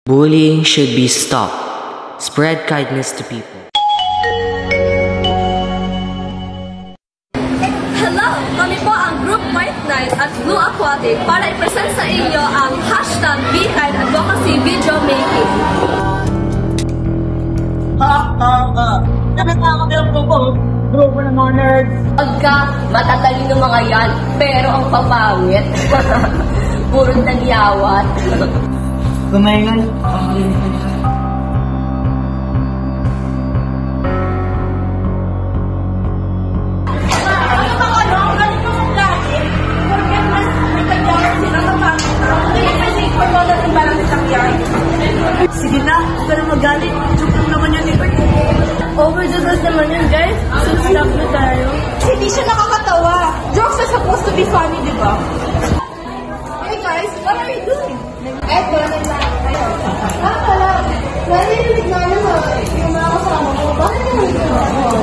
Bullying should be stopped. Spread kindness to people. Hello! Kami po ang Group White Knight at Blue Aquatic para i-present sa inyo ang hashtag Behind Advocacy Video Making. Grupo ng mga nerds. Pagka matatalino mga yan, pero ang papangit. Puro nagyawat. Gumayon. Sige na, huwag ka na magalit. Joke lang naman yun eh. Over the road naman yun, guys. So, stop na tayo. Hindi siya nakakatawa. Jokes are supposed to be funny, di ba? Hey guys, what are you doing? Eto, pala. Narinig namin yung mga kasama ko. Bakit narinig namin ako?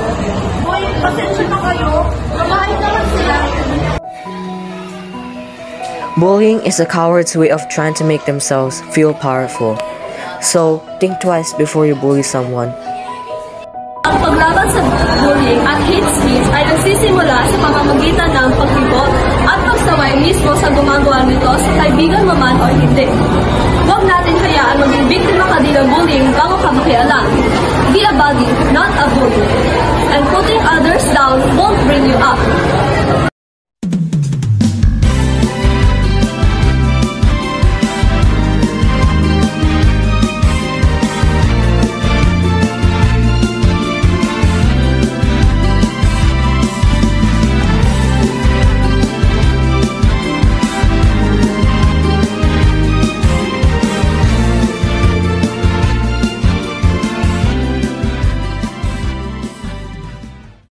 Boy, pasensya na kayo. Mamahin naman sila. Bullying is a coward's way of trying to make themselves feel powerful. So, think twice before you bully someone. Ang paglaban sa bullying at hate speech ay nagsisimula sa pamamagitan ng paglibot at pagsaway mismo sa gumagawa nito sa kaibigan mo man o hindi. Huwag natin hayaan maging biktima ka din ng bullying bago ka makialam. Be a buddy, not a bully. And putting others down won't bring you up.